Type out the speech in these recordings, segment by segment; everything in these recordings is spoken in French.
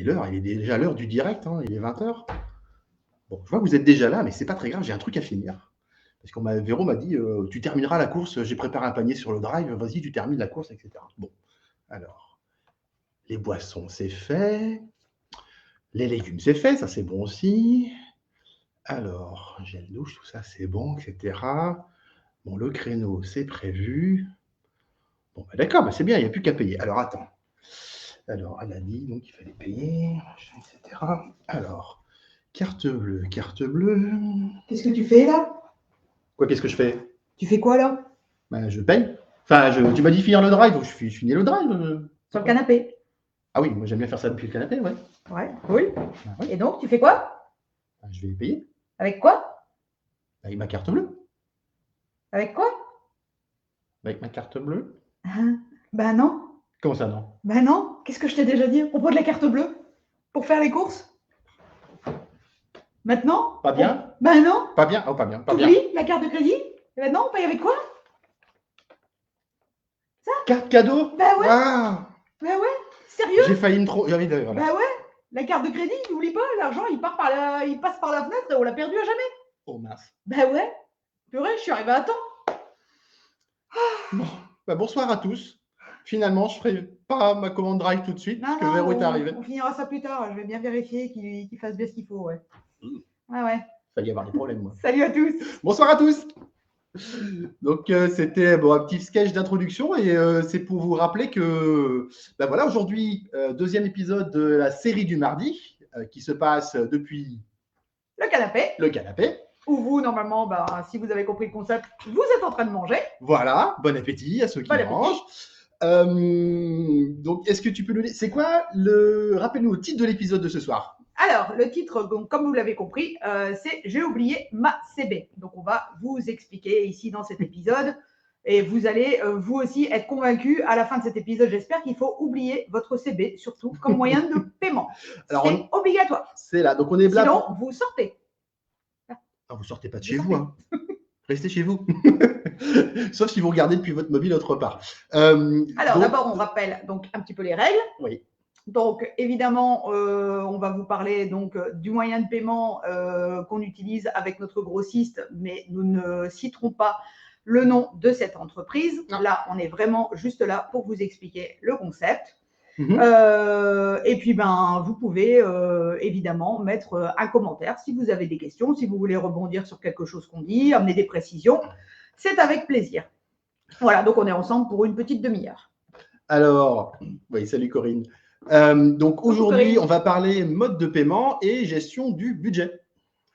est l'heure, il est déjà l'heure du direct, hein, il est 20h. Bon, je vois que vous êtes déjà là, mais c'est pas très grave, j'ai un truc à finir. Parce que Véro m'a dit, tu termineras la course, j'ai préparé un panier sur le drive, vas-y, tu termines la course, etc. Bon, alors, les boissons, c'est fait. Les légumes, c'est fait, ça c'est bon aussi. Alors, gel douche, tout ça, c'est bon, etc. Bon, le créneau, c'est prévu. Bon, bah, d'accord, bah, c'est bien, il n'y a plus qu'à payer. Alors, attends. Alors, elle a dit, donc il fallait payer, machin, etc. Alors, carte bleue, carte bleue. Qu'est-ce que tu fais là? Quoi, qu'est-ce que je fais? Tu fais quoi là? Bah, je paye. Enfin, tu m'as dit finir le drive, donc je finis le drive. Sur le canapé. Ah oui, moi j'aime bien faire ça depuis le canapé, ouais. Ouais, cool. Bah, ouais. Et donc, tu fais quoi? Bah, je vais payer. Avec quoi? Avec ma carte bleue. Avec quoi? Avec ma carte bleue. Ben non. Comment ça, non? Ben non. Qu'est-ce que je t'ai déjà dit à propos de la carte bleue? Pour faire les courses? Maintenant? Pas bien? Ben non. Pas bien? Oh, pas bien, pas bien. T'oublies la carte de crédit? Et maintenant, on paye avec quoi? Ça? Carte cadeau? Ben ouais. Ah, Ben ouais. Sérieux? j'ai failli me trop. Voilà. Ben ouais. La carte de crédit, n'oublie pas, l'argent, il passe par la fenêtre et on l'a perdu à jamais. Oh mince. Ben ouais. Purée, je suis arrivée à temps. Bon, bah, bonsoir à tous. Finalement, je ferai pas ma commande drive tout de suite, parce que Véro est arrivé. On finira ça plus tard. Je vais bien vérifier qu'il fasse bien ce qu'il faut, ouais. Ouais, ouais. Failli y avoir des problèmes, moi. Salut à tous. Bonsoir à tous. Donc, c'était un petit sketch d'introduction et c'est pour vous rappeler que, ben voilà, aujourd'hui, deuxième épisode de la série du mardi qui se passe depuis le canapé. Le canapé. Où vous, normalement, si vous avez compris le concept, vous êtes en train de manger. Voilà, bon appétit à ceux qui mangent. Donc, est-ce que tu peux nous dire, c'est quoi rappelle-nous le titre de l'épisode de ce soir. Alors, le titre, donc, comme vous l'avez compris, c'est « J'ai oublié ma CB ». Donc, on va vous expliquer ici dans cet épisode et vous allez, vous aussi, être convaincus à la fin de cet épisode, j'espère, qu'il faut oublier votre CB, surtout comme moyen de paiement. C'est obligatoire. C'est là, donc on est là. Sinon, vous sortez. Ah, vous sortez pas de chez vous, hein. Restez chez vous. Sauf si vous regardez depuis votre mobile autre part. Alors, d'abord, on rappelle donc un petit peu les règles. Oui. Donc, évidemment, on va vous parler donc du moyen de paiement qu'on utilise avec notre grossiste, mais nous ne citerons pas le nom de cette entreprise. Non. Là, on est vraiment juste là pour vous expliquer le concept. Et puis, vous pouvez évidemment mettre un commentaire si vous avez des questions, si vous voulez rebondir sur quelque chose qu'on dit, amener des précisions. C'est avec plaisir. Voilà, donc on est ensemble pour une petite demi-heure. Alors, oui, salut Corinne. Donc aujourd'hui, on va parler mode de paiement et gestion du budget.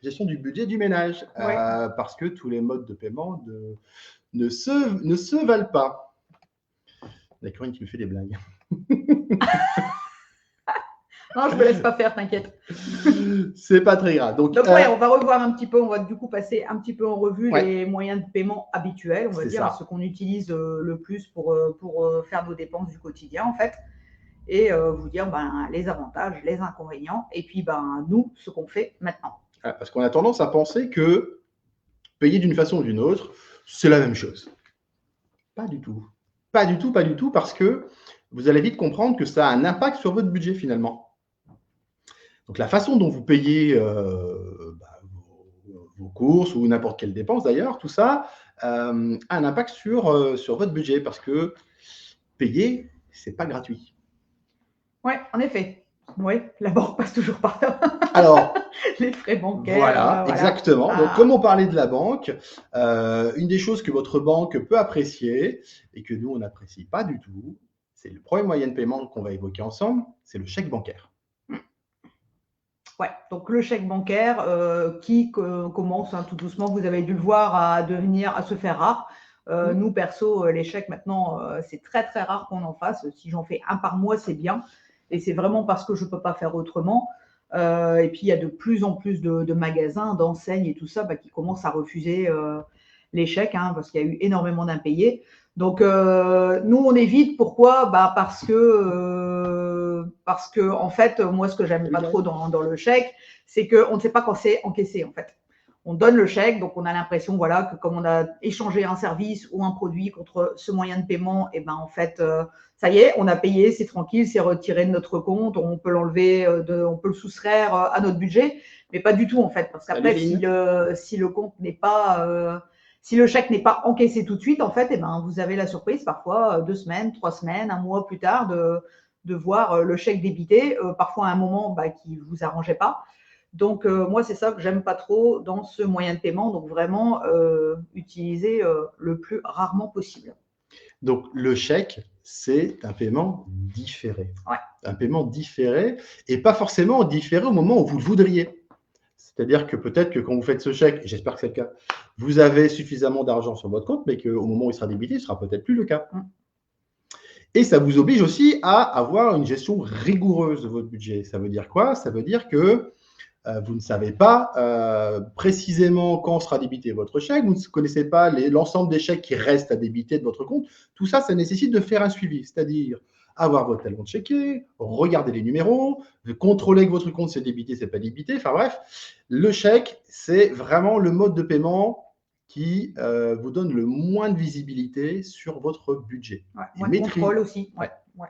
Gestion du budget du ménage. Ouais. Parce que tous les modes de paiement ne se valent pas. Il y a Corinne qui me fait des blagues. Non, je ne me laisse pas faire, t'inquiète. C'est pas très grave. Donc ouais, on va revoir un petit peu, on va du coup passer un petit peu en revue les moyens de paiement habituels, on va dire, ce qu'on utilise le plus pour faire nos dépenses du quotidien, en fait. Et vous dire les avantages, les inconvénients, et puis nous, ce qu'on fait maintenant. Parce qu'on a tendance à penser que payer d'une façon ou d'une autre, c'est la même chose. Pas du tout. Pas du tout, pas du tout, parce que vous allez vite comprendre que ça a un impact sur votre budget finalement. Donc la façon dont vous payez vos courses ou n'importe quelle dépense d'ailleurs, tout ça a un impact sur votre budget, parce que payer, c'est pas gratuit. Oui, en effet. Oui, la banque passe toujours par là. Alors, les frais bancaires. Voilà, exactement. Donc, comme on parlait de la banque, une des choses que votre banque peut apprécier et que nous, on n'apprécie pas du tout, c'est le premier moyen de paiement qu'on va évoquer ensemble, c'est le chèque bancaire. Ouais, donc le chèque bancaire qui commence tout doucement, vous avez dû le voir, à se faire rare. Nous, perso, les chèques maintenant, c'est très très rare qu'on en fasse. Si j'en fais un par mois, c'est bien. Et c'est vraiment parce que je ne peux pas faire autrement. Et puis, il y a de plus en plus de magasins, d'enseignes et tout ça qui commencent à refuser les chèques parce qu'il y a eu énormément d'impayés. Donc, nous, on évite. Pourquoi ? Parce que, en fait, moi, ce que j'aime pas trop dans le chèque, c'est qu'on ne sait pas quand c'est encaissé, en fait. on donne le chèque, donc on a l'impression voilà, que comme on a échangé un service ou un produit contre ce moyen de paiement, et ben en fait, ça y est, on a payé, c'est tranquille, c'est retiré de notre compte, on peut l'enlever, on peut le soustraire à notre budget, mais pas du tout en fait, parce qu'après, si le compte n'est pas, si le chèque n'est pas encaissé tout de suite, en fait, et ben vous avez la surprise parfois 2 semaines, 3 semaines, un mois plus tard de voir le chèque débité, parfois à un moment qui ne vous arrangeait pas. Donc, moi, c'est ça que j'aime pas trop dans ce moyen de paiement. Donc, vraiment, utiliser le plus rarement possible. Donc, le chèque, c'est un paiement différé. Ouais. Un paiement différé et pas forcément différé au moment où vous le voudriez. C'est-à-dire que peut-être que quand vous faites ce chèque, et j'espère que c'est le cas, vous avez suffisamment d'argent sur votre compte, mais qu'au moment où il sera débité, ce ne sera peut-être plus le cas. Et ça vous oblige aussi à avoir une gestion rigoureuse de votre budget. Ça veut dire quoi? Ça veut dire que vous ne savez pas précisément quand sera débité votre chèque, vous ne connaissez pas l'ensemble des chèques qui restent à débiter de votre compte. Tout ça, ça nécessite de faire un suivi, c'est-à-dire avoir votre talon de chéquier, regarder les numéros, contrôler que votre compte c'est débité, c'est pas débité. Enfin bref, le chèque, c'est vraiment le mode de paiement qui vous donne le moins de visibilité sur votre budget. Ouais, de contrôle aussi.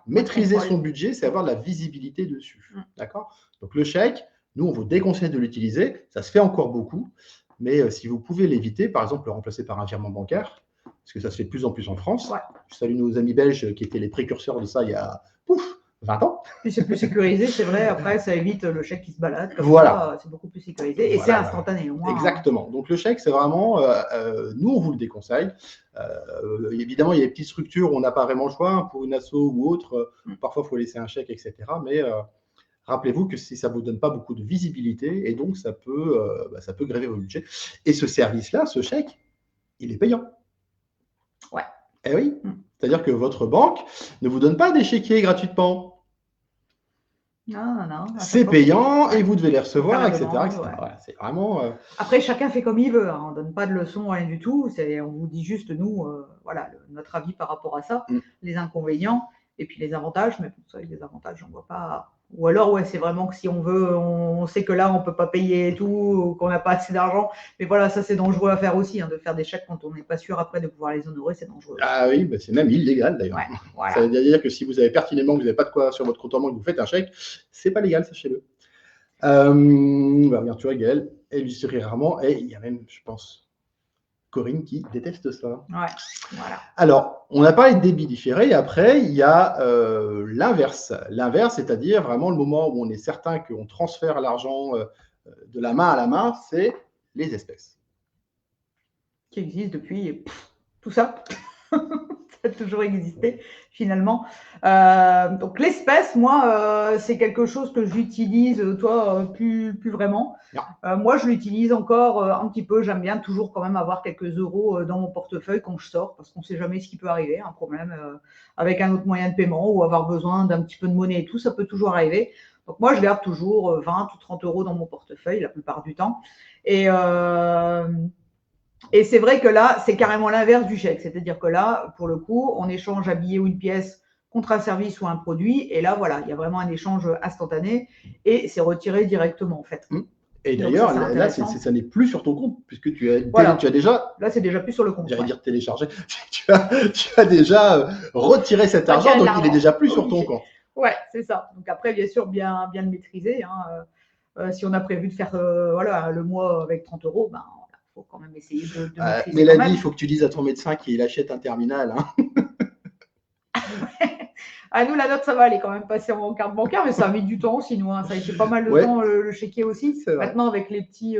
Maîtriser son budget, c'est avoir de la visibilité dessus. D'accord? Donc le chèque, nous, on vous déconseille de l'utiliser. Ça se fait encore beaucoup. Mais si vous pouvez l'éviter, par exemple, le remplacer par un virement bancaire, parce que ça se fait de plus en plus en France. Ouais. Je salue nos amis belges qui étaient les précurseurs de ça il y a 20 ans. Puis c'est plus sécurisé, c'est vrai. Après, ça évite le chèque qui se balade. Voilà. C'est beaucoup plus sécurisé. Et c'est instantané. Au moins, exactement. Donc le chèque, c'est vraiment, nous, on vous le déconseille. Évidemment, il y a des petites structures où on n'a pas vraiment le choix, pour une asso ou autre. Parfois, il faut laisser un chèque, etc. Mais rappelez-vous que ça ne vous donne pas beaucoup de visibilité et donc ça peut gréver vos budgets. Et ce service-là, ce chèque, il est payant. Ouais. Eh oui. C'est-à-dire que votre banque ne vous donne pas des chéquiers gratuitement. Non. C'est payant et vous devez les recevoir, etc. Voilà, c'est vraiment. Après, chacun fait comme il veut. On ne donne pas de leçons, rien du tout. On vous dit juste, nous, voilà, notre avis par rapport à ça, les inconvénients et puis les avantages. Mais pour ça, les avantages, j'en vois pas. Ou alors, c'est vraiment que si on veut, on sait que là, on ne peut pas payer et tout, ou qu'on n'a pas assez d'argent. Mais voilà, ça, c'est dangereux à faire aussi, de faire des chèques quand on n'est pas sûr après de pouvoir les honorer, c'est dangereux. Ah oui, c'est même illégal d'ailleurs. Ouais, voilà. Ça veut dire que si vous avez pertinemment que vous n'avez pas de quoi sur votre compte en banque et que vous faites un chèque, c'est pas légal, sachez-le. Bien, tu vois, Gaëlle, elle l'utilise rarement et il y a même, je pense, Corinne qui déteste ça. Ouais, voilà. Alors, on a parlé de débit différé et après, il y a l'inverse. L'inverse, c'est-à-dire vraiment le moment où on est certain qu'on transfère l'argent de la main à la main, c'est les espèces. Qui existe depuis tout ça. Ça a toujours existé finalement. Donc l'espèce, moi, c'est quelque chose que j'utilise, toi, plus vraiment. Moi, je l'utilise encore un petit peu. J'aime bien toujours quand même avoir quelques euros dans mon portefeuille quand je sors, parce qu'on ne sait jamais ce qui peut arriver, un problème avec un autre moyen de paiement ou avoir besoin d'un petit peu de monnaie et tout, ça peut toujours arriver. Donc moi, je garde toujours 20 ou 30 euros dans mon portefeuille la plupart du temps. Et c'est vrai que là, c'est carrément l'inverse du chèque. C'est-à-dire que là, pour le coup, on échange un billet ou une pièce contre un service ou un produit. Et là, voilà, il y a vraiment un échange instantané et c'est retiré directement, en fait. Et d'ailleurs, là, ça n'est plus sur ton compte puisque tu as déjà. Là, c'est déjà plus sur le compte. J'allais dire téléchargé. tu as déjà retiré cet argent, donc il est déjà plus sur ton compte. Ouais, c'est ça. Donc après, bien sûr, bien le maîtriser. Si on a prévu de faire le mois avec 30 euros, il faut quand même essayer de maîtriser. Mélanie, il faut que tu dises à ton médecin qu'il achète un terminal. À nous, la note, ça va, elle est quand même passée en carte bancaire, mais ça a mis du temps sinon. Ça a été pas mal de temps, le chéquier aussi. Maintenant, avec les petits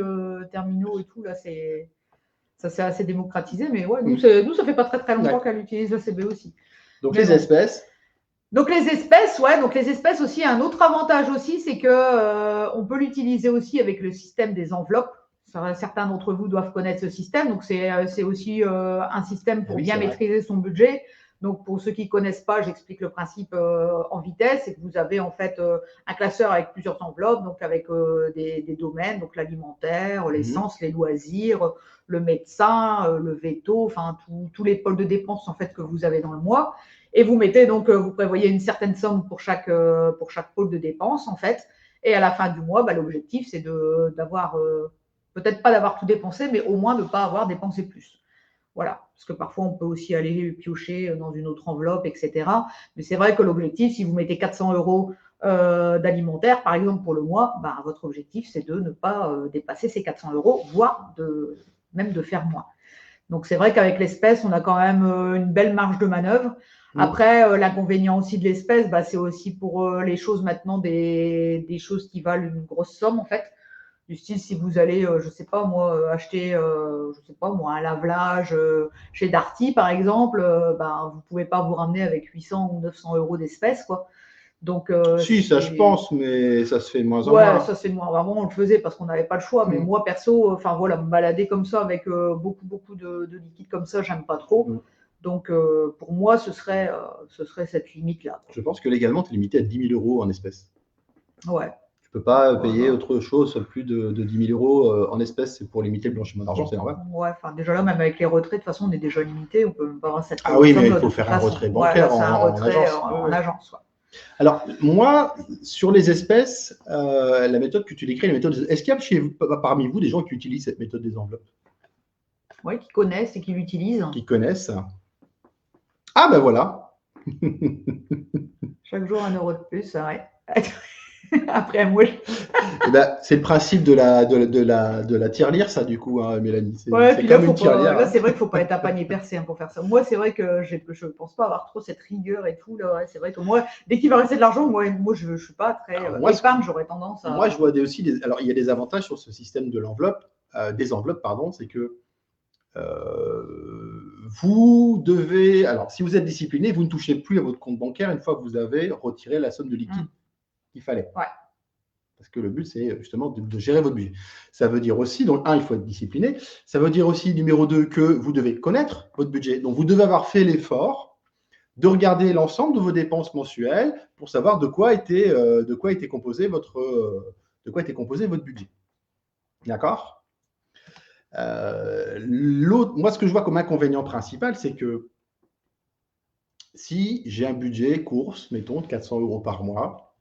terminaux et tout, là, ça s'est assez démocratisé. Mais ouais, nous, ça fait pas très longtemps qu'elle utilise le CB aussi. Donc, les espèces. Donc les espèces aussi, un autre avantage aussi, c'est que on peut l'utiliser aussi avec le système des enveloppes. Certains d'entre vous doivent connaître ce système. Donc c'est aussi un système pour bien maîtriser son budget. Donc pour ceux qui ne connaissent pas, j'explique le principe en vitesse. C'est que vous avez en fait un classeur avec plusieurs enveloppes, donc avec des domaines, donc l'alimentaire, l'essence, les loisirs, le médecin, le veto, enfin tous les pôles de dépenses en fait que vous avez dans le mois. Et vous mettez donc, vous prévoyez une certaine somme pour chaque pôle de dépenses en fait. Et à la fin du mois, l'objectif c'est d'avoir Peut-être pas d'avoir tout dépensé, mais au moins de ne pas avoir dépensé plus. Voilà, parce que parfois on peut aussi aller piocher dans une autre enveloppe, etc. Mais c'est vrai que l'objectif, si vous mettez 400 € d'alimentaire, par exemple pour le mois, bah, votre objectif c'est de ne pas dépasser ces 400 €, voire même de faire moins. Donc c'est vrai qu'avec l'espèce, on a quand même une belle marge de manœuvre. Après, l'inconvénient aussi de l'espèce, bah, c'est aussi pour les choses maintenant des choses qui valent une grosse somme en fait. Du style, si vous allez, je sais pas moi, acheter, je sais pas moi, un lave-linge chez Darty par exemple, ben, vous pouvez pas vous ramener avec 800 ou 900 € d'espèces, quoi. Donc, Si, ça je pense, mais ça se fait de moins en ouais, moins. ça c'est moi. Vraiment, on le faisait parce qu'on n'avait pas le choix. Mais moi, perso, enfin voilà, me balader comme ça avec beaucoup de liquide comme ça, j'aime pas trop. Donc, pour moi, ce serait cette limite-là. Je pense que légalement, tu es limité à 10 000 € en espèces. Ouais. Tu peux pas payer autre chose, plus de 10 000 € en espèces, c'est pour limiter le blanchiment d'argent, c'est normal. Ouais, enfin déjà là, même avec les retraits, de toute façon, on est déjà limité. On peut même pas avoir cette Ah oui, mais il somme faut de faire toute un façon. retrait Ouais, bancaire là, c'est un retrait en agence. en agence. Ouais. Alors, moi, sur les espèces, la méthode que tu décris, la méthode, est-ce qu'il y a parmi vous des gens qui utilisent cette méthode des enveloppes? Oui, qui connaissent et qui l'utilisent. Qui connaissent? Ah ben voilà. Chaque jour, 1 € de plus, ouais. Après, moi, Eh ben, c'est le principe de la tirelire, ça, du coup, hein, Mélanie. ouais, puis là, comme une tirelire. là, c'est vrai qu'il ne faut pas être à panier percé pour faire ça. Moi, c'est vrai que je ne pense pas avoir trop cette rigueur et tout. Là, ouais, c'est vrai que moi, dès qu'il va rester de l'argent, moi je ne suis pas très épargne, j'aurais tendance à. Moi, je vois alors, il y a des avantages sur ce système de l'enveloppe, des enveloppes, pardon, c'est que vous devez, alors si vous êtes discipliné, vous ne touchez plus à votre compte bancaire une fois que vous avez retiré la somme de liquide qu'il fallait. Ouais. Parce que le but, c'est justement de gérer votre budget. Ça veut dire aussi, donc, il faut être discipliné. Ça veut dire aussi, numéro 2, que vous devez connaître votre budget. Donc, vous devez avoir fait l'effort de regarder l'ensemble de vos dépenses mensuelles pour savoir de quoi était composé votre budget. D'accord ? Moi, ce que je vois comme inconvénient principal, c'est que si j'ai un budget course, mettons, de 400 € par mois,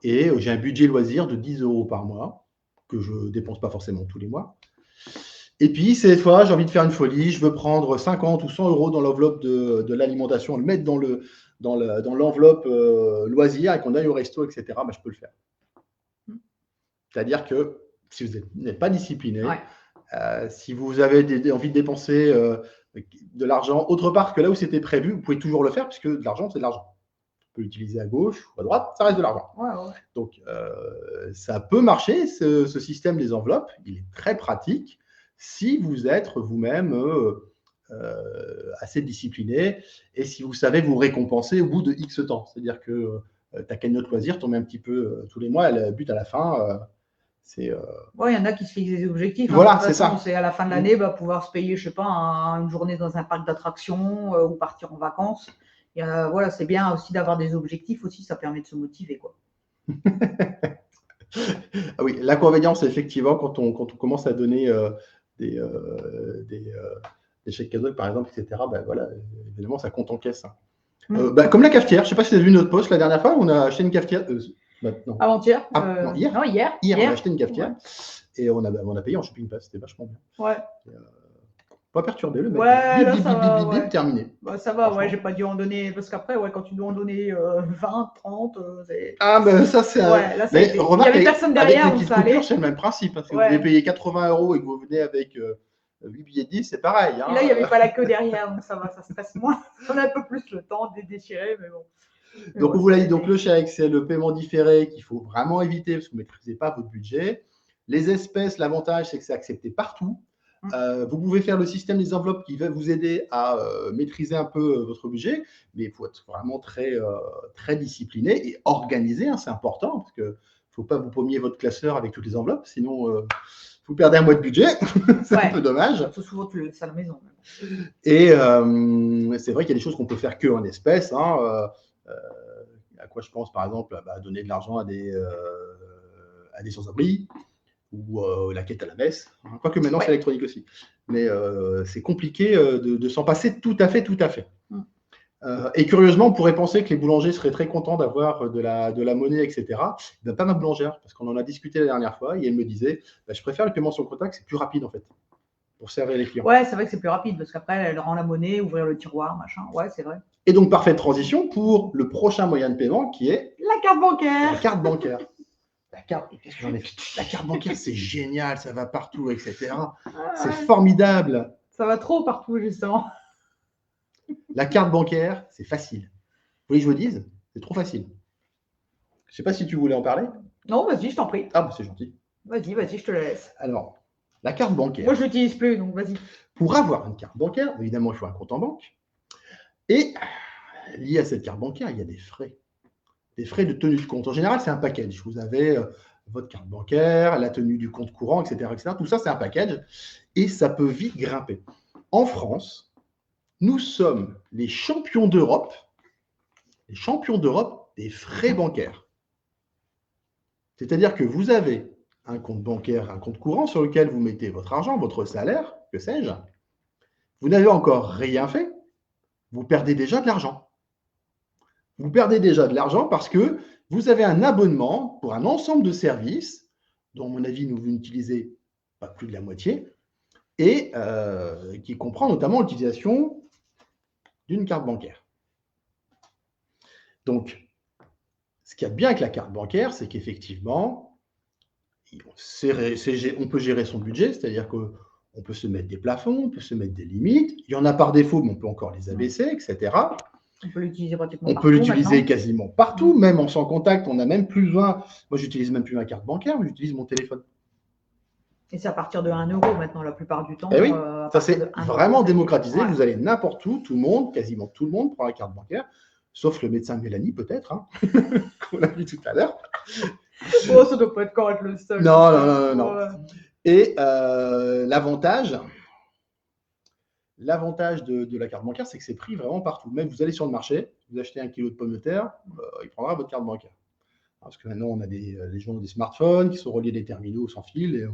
et j'ai un budget loisir de 10 € par mois, que je ne dépense pas forcément tous les mois, et puis, cette fois, j'ai envie de faire une folie, je veux prendre 50 ou 100 € dans l'enveloppe de l'alimentation, le mettre dans l'enveloppe loisir et qu'on aille au resto, etc., bah, je peux le faire. C'est-à-dire que si vous n'êtes pas discipliné, si vous avez envie de dépenser de l'argent autre part que là où c'était prévu, vous pouvez toujours le faire, puisque de l'argent, c'est de l'argent. On peut l'utiliser à gauche ou à droite, ça reste de l'argent. Donc, ça peut marcher, ce système des enveloppes, il est très pratique si vous êtes vous-même assez discipliné et si vous savez vous récompenser au bout de X temps. C'est-à-dire que ta cagnotte loisir tombe un petit peu tous les mois, le but à la fin, c'est. Il y en a qui se fixent des objectifs. Voilà, c'est ça. C'est à la fin de l'année, pouvoir se payer, je sais pas, une journée dans un parc d'attractions ou partir en vacances. Et, voilà, c'est bien aussi d'avoir des objectifs aussi, ça permet de se motiver, quoi. Ah oui, l'inconvénient, c'est effectivement quand on commence à donner des chèques cadeaux, par exemple, etc., ben voilà, évidemment, ça compte en caisse. Comme la cafetière, je ne sais pas si tu as vu notre post la dernière fois, on a acheté une cafetière. Non. Avant-hier non, hier. Non, hier. Hier, on a acheté une cafetière et on a payé en shopping pass, c'était vachement bien. Ouais. Pas perturbé le mec. Ouais, là, ça va, terminé. Ça va, ouais, j'ai pas dû en donner, parce qu'après, quand tu dois en donner 20, 30, c'est. Ah, ben ça, c'est. Ouais, là, mais remarque, il y avait personne derrière, avec les petites coupures, c'est le même principe. Hein. Si vous devez payer 80 € et que vous venez avec 8 billets de 10, c'est pareil. Hein. Et là, il n'y avait pas la queue derrière, donc ça va, ça stresse moins. On a un peu plus le temps de déchirer, mais bon. Donc, on vous l'a dit, donc le chèque, c'est le paiement différé qu'il faut vraiment éviter parce que vous ne maîtrisez pas votre budget. Les espèces, l'avantage, c'est que c'est accepté partout. Vous pouvez faire le système des enveloppes qui va vous aider à maîtriser un peu votre budget, mais il faut être vraiment très discipliné et organisé, hein, c'est important, parce qu'il ne faut pas vous paumier votre classeur avec toutes les enveloppes, sinon vous perdez un mois de budget, c'est un peu dommage. Il faut souvent te le laisser à la maison. Et c'est vrai qu'il y a des choses qu'on peut faire qu'en espèces, hein, à quoi je pense par exemple, donner de l'argent à des sans-abri, ou la quête à la messe, hein. Quoique maintenant c'est électronique aussi. Mais c'est compliqué de s'en passer tout à fait. Et curieusement, on pourrait penser que les boulangers seraient très contents d'avoir de la monnaie, etc. Ben, pas ma boulangère, parce qu'on en a discuté la dernière fois, et elle me disait, ben, je préfère le paiement sur contact, c'est plus rapide en fait, pour servir les clients. Ouais, c'est vrai que c'est plus rapide, parce qu'après, elle rend la monnaie, ouvrir le tiroir, machin. Ouais, c'est vrai. Et donc, parfaite transition pour le prochain moyen de paiement qui est la carte bancaire. La carte bancaire. Qu'est-ce que j'en ai fait? La carte bancaire, c'est génial, ça va partout, etc. C'est formidable. Ça va trop partout, justement. La carte bancaire, c'est facile. Vous voulez que je vous dise? C'est trop facile. Je ne sais pas si tu voulais en parler. Non, vas-y, je t'en prie. Ah, bah, c'est gentil. Vas-y, je te laisse. Alors, la carte bancaire. Moi, je ne l'utilise plus, donc vas-y. Pour avoir une carte bancaire, évidemment, il faut un compte en banque. Et lié à cette carte bancaire, il y a des frais. Des frais de tenue de compte. En général, c'est un package. Vous avez votre carte bancaire, la tenue du compte courant, etc., etc. Tout ça, c'est un package. Et ça peut vite grimper. En France, nous sommes les champions d'Europe des frais bancaires. C'est-à-dire que vous avez un compte bancaire, un compte courant sur lequel vous mettez votre argent, votre salaire, que sais-je. Vous n'avez encore rien fait, vous perdez déjà de l'argent. Vous perdez déjà de l'argent parce que vous avez un abonnement pour un ensemble de services, dont, à mon avis, vous n'utilisez pas plus de la moitié, et qui comprend notamment l'utilisation d'une carte bancaire. Donc, ce qu'il y a de bien avec la carte bancaire, c'est qu'effectivement, on peut gérer son budget, c'est-à-dire qu'on peut se mettre des plafonds, on peut se mettre des limites. Il y en a par défaut, mais on peut encore les abaisser, etc. On peut l'utiliser pratiquement partout. On peut l'utiliser quasiment partout, même en sans contact. On n'a même plus besoin. Moi, j'utilise même plus ma carte bancaire, j'utilise mon téléphone. Et c'est à partir de 1 euro maintenant, la plupart du temps. Eh oui, ça c'est vraiment démocratisé. Ouais. Vous allez n'importe où, tout le monde, quasiment tout le monde prend la carte bancaire, sauf le médecin de Mélanie peut-être, hein, qu'on a vu tout à l'heure. Oh, ça doit pas être correct le seul. Non. Et l'avantage de la carte bancaire, c'est que c'est pris vraiment partout. Même vous allez sur le marché, vous achetez 1 kilo de pommes de terre, il prendra votre carte bancaire. Parce que maintenant, on a les gens ont des smartphones qui sont reliés à des terminaux sans fil, et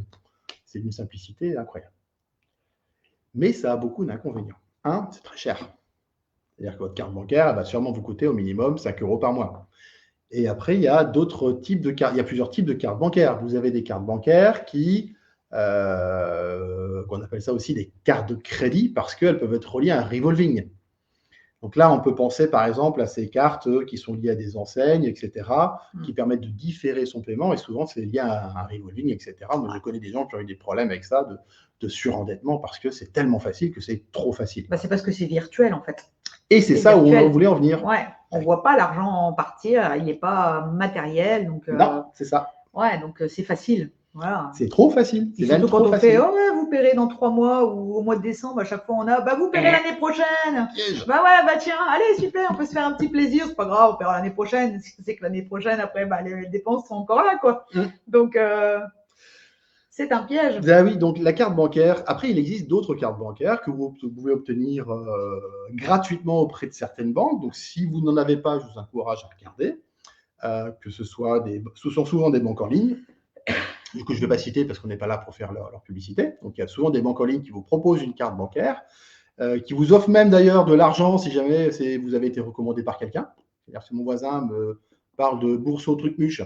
c'est d'une simplicité incroyable. Mais ça a beaucoup d'inconvénients. Un, c'est très cher. C'est-à-dire que votre carte bancaire, elle va sûrement vous coûter au minimum 5 € par mois. Et après, il y a d'autres types de cartes. Il y a plusieurs types de cartes bancaires. Vous avez des cartes bancaires qu'on appelle ça aussi des cartes de crédit parce qu'elles peuvent être reliées à un revolving. Donc là, on peut penser par exemple à ces cartes qui sont liées à des enseignes, etc., qui permettent de différer son paiement. Et souvent, c'est lié à un revolving, etc. Moi, je connais des gens qui ont eu des problèmes avec ça, de surendettement, parce que c'est tellement facile que c'est trop facile. Bah, c'est parce que c'est virtuel, en fait. Et c'est ça virtuel. Où on voulait en venir. Ouais, on ne voit pas l'argent partir, il n'est pas matériel. Donc, non, c'est ça. Ouais, donc c'est facile. Voilà. C'est trop facile. C'est surtout quand on fait vous paierez dans 3 mois ou au mois de décembre, à chaque fois on a vous paierez l'année prochaine. Tiens, allez, super, on peut se faire un petit plaisir, c'est pas grave, on paiera l'année prochaine. C'est que l'année prochaine, après, les dépenses sont encore là, quoi. Donc, c'est un piège. Oui, donc la carte bancaire, après, il existe d'autres cartes bancaires que vous pouvez obtenir gratuitement auprès de certaines banques. Donc, si vous n'en avez pas, je vous encourage à regarder, que ce sont souvent des banques en ligne. Du coup, je ne vais pas citer parce qu'on n'est pas là pour faire leur publicité. Donc, il y a souvent des banques en ligne qui vous proposent une carte bancaire, qui vous offrent même d'ailleurs de l'argent si jamais vous avez été recommandé par quelqu'un. C'est-à-dire si mon voisin me parle de Bourseau Trucmuche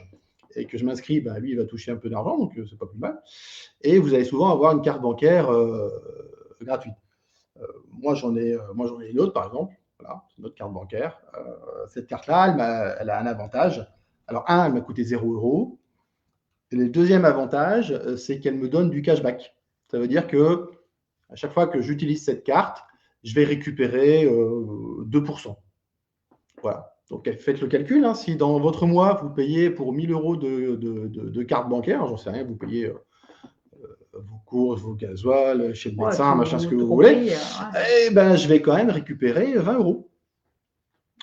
et que je m'inscris, lui, il va toucher un peu d'argent, donc c'est pas plus mal. Et vous allez souvent avoir une carte bancaire gratuite. Moi, j'en ai une autre, par exemple. Voilà, c'est notre carte bancaire. Cette carte-là, elle a un avantage. Alors, elle m'a coûté 0 €. Et le deuxième avantage, c'est qu'elle me donne du cashback. Ça veut dire que à chaque fois que j'utilise cette carte, je vais récupérer 2%. Voilà. Donc, faites le calcul. Hein. Si dans votre mois, vous payez pour 1 000 € de carte bancaire, j'en sais rien, vous payez vos courses, vos gasoils, chez le médecin, machin, ce que vous voulez, je vais quand même récupérer 20 €.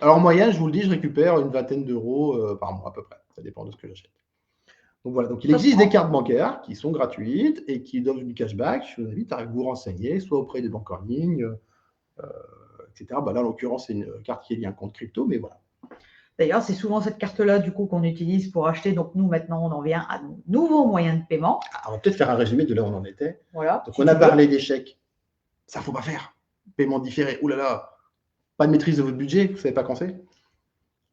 Alors, en moyenne, je vous le dis, je récupère une vingtaine d'euros par mois à peu près. Ça dépend de ce que j'achète. Donc voilà, donc il existe des cartes bancaires qui sont gratuites et qui donnent du cashback. Je vous invite à vous renseigner, soit auprès des banques en ligne, etc. Là, en l'occurrence, c'est une carte qui est liée à un compte crypto, mais voilà. D'ailleurs, c'est souvent cette carte-là, du coup, qu'on utilise pour acheter. Donc, nous, maintenant, on en vient à nos nouveaux moyens de paiement. On va peut-être faire un résumé de là où on en était. Voilà. Donc, on a parlé des chèques. Ça, il ne faut pas faire. Paiement différé. Ouh là là. Pas de maîtrise de votre budget, vous ne savez pas quand c'est.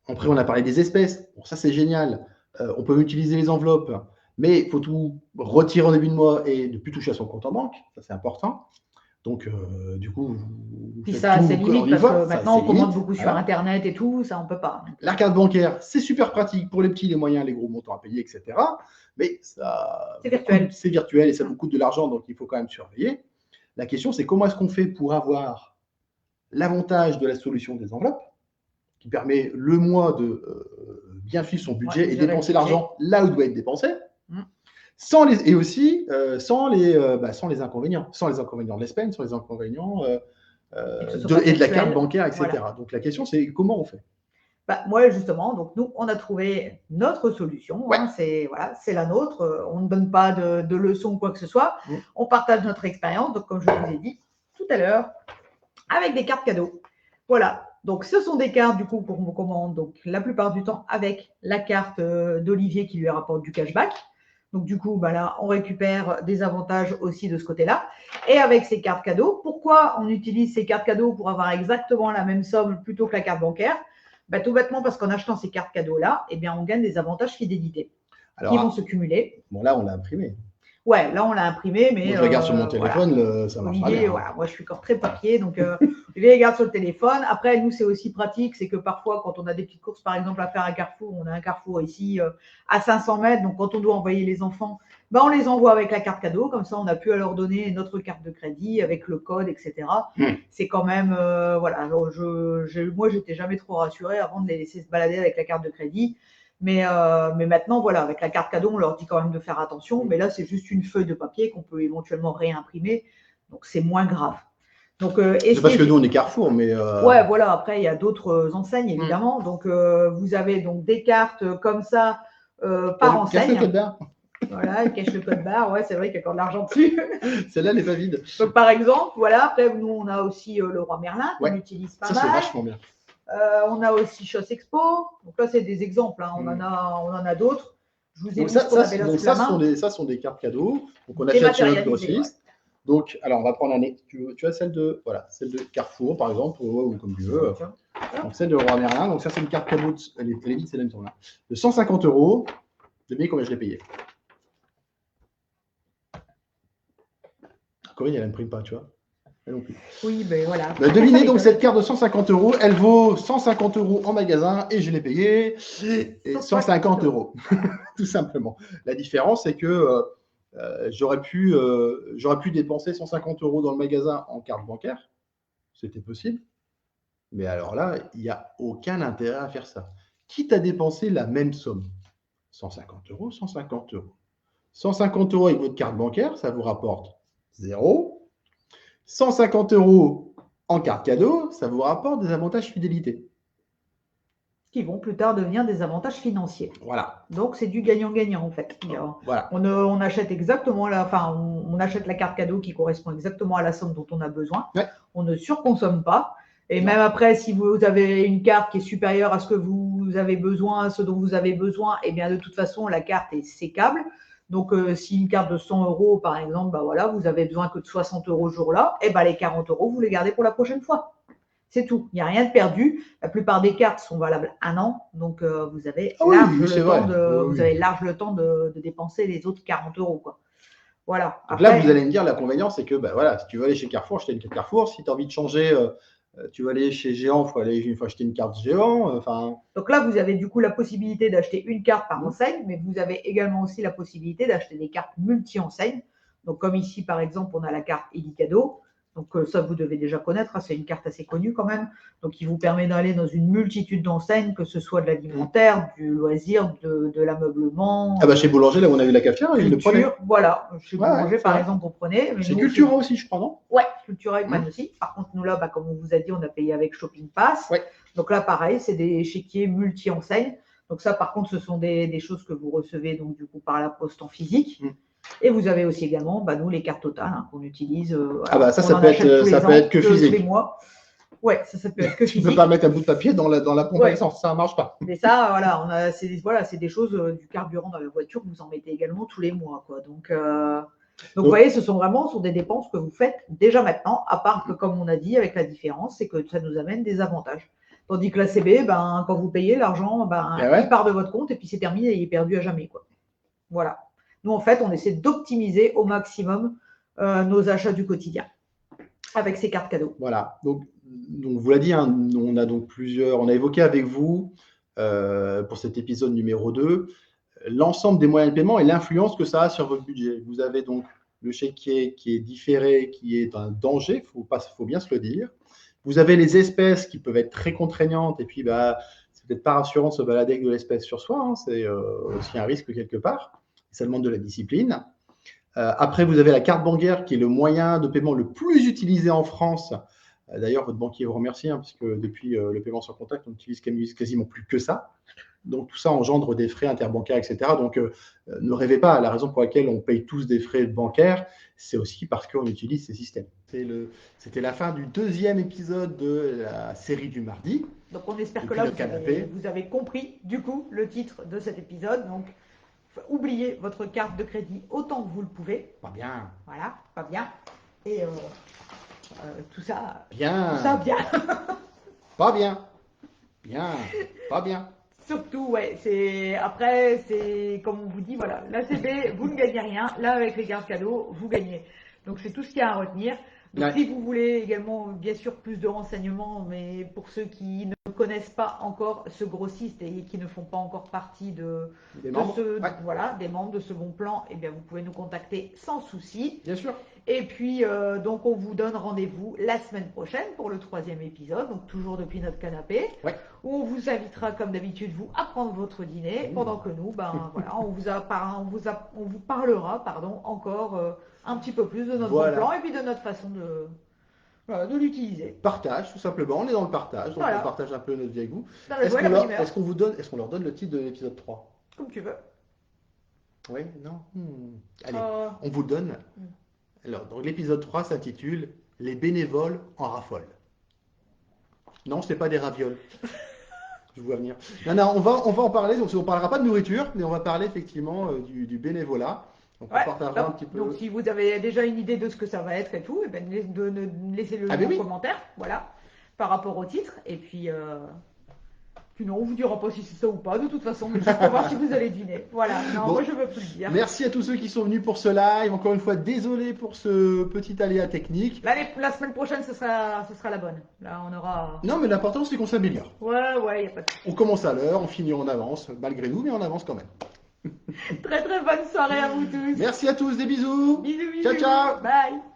Après, on a parlé des espèces. Bon, ça, c'est génial. On peut utiliser les enveloppes, mais il faut tout retirer en début de mois et ne plus toucher à son compte en banque. Ça, c'est important. Donc, du coup, vous Puis faites ça a tout ses comme on limites y parce va. que Ça a maintenant, ses on commande limites. beaucoup sur Voilà. Internet et tout, ça, on peut pas. La carte bancaire, c'est super pratique pour les petits, les moyens, les gros montants à payer, etc. Mais ça, C'est virtuel. c'est virtuel et ça vous coûte de l'argent, donc il faut quand même surveiller. La question, c'est comment est-ce qu'on fait pour avoir l'avantage de la solution des enveloppes, qui permet le mois de bien suivre son budget et dépenser l'argent là où il doit être dépensé, sans les, et aussi sans les inconvénients, sans les inconvénients de l'Espagne, sans les inconvénients et de la carte bancaire, etc. Voilà. Donc la question, c'est comment on fait? Moi, justement, donc nous, on a trouvé notre solution. Ouais. Hein, c'est la nôtre. On ne donne pas de leçons ou quoi que ce soit. On partage notre expérience. Donc, comme je vous ai dit tout à l'heure, avec des cartes cadeaux. Voilà. Donc, ce sont des cartes, du coup, pour vos commandes. Donc, la plupart du temps, avec la carte d'Olivier qui lui rapporte du cashback. Donc, du coup, là, on récupère des avantages aussi de ce côté-là. Et avec ces cartes cadeaux, pourquoi on utilise ces cartes cadeaux pour avoir exactement la même somme plutôt que la carte bancaire? Tout bêtement parce qu'en achetant ces cartes cadeaux-là, on gagne des avantages fidélité qui vont se cumuler. Bon, là, on l'a imprimé. Ouais, là, on l'a imprimé, mais… Moi, je regarde sur mon téléphone, voilà. Ça marche Olivier, pas bien. Voilà, moi, je suis encore très papier, donc Olivier regarde sur le téléphone. Après, nous, c'est aussi pratique, c'est que parfois, quand on a des petites courses, par exemple, à faire à Carrefour, on a un Carrefour ici à 500 mètres, donc quand on doit envoyer les enfants, on les envoie avec la carte cadeau, comme ça, on n'a plus à leur donner notre carte de crédit avec le code, etc. C'est quand même, voilà, moi, j'étais jamais trop rassurée avant de les laisser se balader avec la carte de crédit. Mais maintenant, voilà, avec la carte cadeau, on leur dit quand même de faire attention. Mais là, c'est juste une feuille de papier qu'on peut éventuellement réimprimer. Donc, c'est moins grave. Donc, c'est parce que nous, on est Carrefour, mais… Ouais, voilà. Après, il y a d'autres enseignes, évidemment. Donc, vous avez donc des cartes comme ça par enseigne. Cache le code barre. Voilà, elle cache le code barre. Ouais, c'est vrai qu'il y a encore de l'argent dessus. Celle-là, elle n'est pas vide. Donc, par exemple, voilà. Après, nous, on a aussi le Roi Merlin qu'on utilise pas mal. Ça, c'est vachement bien. On a aussi Chausse Expo. Donc là, c'est des exemples. Hein. On en a d'autres. Je vous ai dit qu'on avait là sous la main. Ça sont des cartes cadeaux. Donc on achète chez notre grossiste. Donc, alors, on va prendre tu as celle de Carrefour, par exemple, ou comme tu veux. Donc, celle de Roi Merlin. Donc, ça, c'est une carte cadeau. Elle est vide, c'est la même là. De 150 €. Devinez combien je l'ai payé. Corinne, elle n'imprime pas, tu vois. Elle non plus. Oui, ben voilà. Devinez donc cette carte de 150 €, elle vaut 150 € en magasin et je l'ai payée 150 €, tout simplement. La différence, c'est que j'aurais pu dépenser 150 € dans le magasin en carte bancaire, c'était possible. Mais alors là, il n'y a aucun intérêt à faire ça. Quitte à dépenser la même somme, 150 €, 150 €. 150 € avec votre carte bancaire, ça vous rapporte 0. 150 € en carte cadeau, ça vous rapporte des avantages fidélité. Qui vont plus tard devenir des avantages financiers. Voilà. Donc, c'est du gagnant-gagnant, en fait. Voilà. On achète exactement on achète la carte cadeau qui correspond exactement à la somme dont on a besoin. Ouais. On ne surconsomme pas. Et même après, si vous avez une carte qui est supérieure à ce que vous avez besoin, à ce dont vous avez besoin, de toute façon, la carte est sécable. Donc, si une carte de 100 €, par exemple, voilà, vous avez besoin que de 60 € ce jour-là, les 40 €, vous les gardez pour la prochaine fois. C'est tout. Il n'y a rien de perdu. La plupart des cartes sont valables 1 an. Donc, vous avez large le temps de dépenser les autres 40 €. Quoi. Voilà. Après, là, vous allez me dire, l'inconvénient, c'est que voilà, si tu veux aller chez Carrefour, acheter une carte Carrefour. Si tu as envie de changer, tu vas aller chez Géant, il faut acheter une carte Géant. Donc là, vous avez du coup la possibilité d'acheter une carte par enseigne, mais vous avez également aussi la possibilité d'acheter des cartes multi-enseignes. Donc, comme ici, par exemple, on a la carte Elicado. Donc, ça, vous devez déjà connaître. Hein, c'est une carte assez connue quand même. Donc, qui vous permet d'aller dans une multitude d'enseignes, que ce soit de l'alimentaire, du loisir, de l'ameublement. Chez Boulanger, là où on a eu la cafetière, ils le prenaient. Voilà. Chez Boulanger, par exemple, on prenait. Chez Cultura aussi, je crois, non? Ouais, Cultura aussi. Par contre, nous, là, comme on vous a dit, on a payé avec Shopping Pass. Ouais. Donc là, pareil, c'est des chéquiers multi-enseignes. Donc ça, par contre, ce sont des choses que vous recevez donc du coup par la poste en physique. Et vous avez aussi également, nous, les cartes totales qu'on utilise. Ça peut être que physique. Tous les mois. Ouais, ça peut être que physique. Tu ne peux pas mettre un bout de papier dans la pompe à essence, ça ne marche pas. Mais ça, voilà, c'est des choses du carburant dans la voiture, vous en mettez également tous les mois. Quoi. Donc, Donc, vous voyez, ce sont vraiment sur des dépenses que vous faites déjà maintenant, à part que, comme on a dit, avec la différence, c'est que ça nous amène des avantages. Tandis que la CB, ben, quand vous payez, l'argent, ben, il part de votre compte et puis c'est terminé, il est perdu à jamais, quoi. Voilà. Nous, en fait, on essaie d'optimiser au maximum nos achats du quotidien avec ces cartes cadeaux. Voilà. Donc vous l'a dit, hein, on a évoqué avec vous pour cet épisode numéro 2 l'ensemble des moyens de paiement et l'influence que ça a sur votre budget. Vous avez donc le chéquier qui est différé, qui est un danger, faut bien se le dire. Vous avez les espèces qui peuvent être très contraignantes et puis c'est peut-être pas rassurant de se balader avec de l'espèce sur soi, hein, c'est aussi un risque quelque part. Ça demande de la discipline. Après, vous avez la carte bancaire qui est le moyen de paiement le plus utilisé en France. D'ailleurs, votre banquier vous remercie, hein, parce que depuis le paiement sans contact, on utilise quasiment plus que ça. Donc, tout ça engendre des frais interbancaires, etc. Donc, ne rêvez pas. La raison pour laquelle on paye tous des frais bancaires, c'est aussi parce qu'on utilise ces systèmes. C'était la fin du 2e épisode de la série du mardi. Donc, on espère que là, vous avez compris, du coup, le titre de cet épisode. Donc, oubliez votre carte de crédit autant que vous le pouvez. Pas bien. Voilà, pas bien. Et tout ça. Bien. Tout ça, bien. Pas bien. Bien. Pas bien. Surtout, ouais. Après, c'est comme on vous dit, voilà, la CB, vous ne gagnez rien. Là, avec les cartes cadeaux, vous gagnez. Donc, c'est tout ce qu'il y a à retenir. Donc, si vous voulez également, bien sûr, plus de renseignements, mais pour ceux qui ne connaissent pas encore ce grossiste et qui ne font pas encore partie des membres de ce bon plan, eh bien, vous pouvez nous contacter sans souci. Bien sûr. Et puis, donc, on vous donne rendez-vous la semaine prochaine pour le 3e épisode, donc toujours depuis notre canapé, où on vous invitera, comme d'habitude, vous à prendre votre dîner, pendant que nous, on vous parlera, encore un petit peu plus de notre bon plan et puis de notre façon de l'utiliser. Partage, tout simplement. On est dans le partage, donc on partage un peu notre vie avec vous. Est-ce qu'on leur donne le titre de l'épisode 3 ? Comme tu veux. Oui, non. Allez, on vous donne. Alors, donc l'épisode 3 s'intitule « Les bénévoles en raffolent ». Non, ce n'est pas des ravioles. Je vous vois venir. Non, on va en parler. Donc, on ne parlera pas de nourriture, mais on va parler effectivement du bénévolat. Donc, on partagera un petit peu. Donc, si vous avez déjà une idée de ce que ça va être et tout, laissez-le en commentaire, voilà, par rapport au titre. Et puis, non, on vous dira pas si c'est ça ou pas, de toute façon, mais juste pour voir si vous allez dîner. Voilà, moi je veux plus le dire. Merci à tous ceux qui sont venus pour ce live. Encore une fois, désolé pour ce petit aléa technique. La semaine prochaine, ce sera la bonne. Là, on aura. Non, mais l'important, c'est qu'on s'améliore. Ouais, y a pas de. On commence à l'heure, on finit en avance, malgré nous, mais on avance quand même. Très très bonne soirée à vous tous. Merci à tous, des bisous. Bisous. Ciao, ciao. Bye.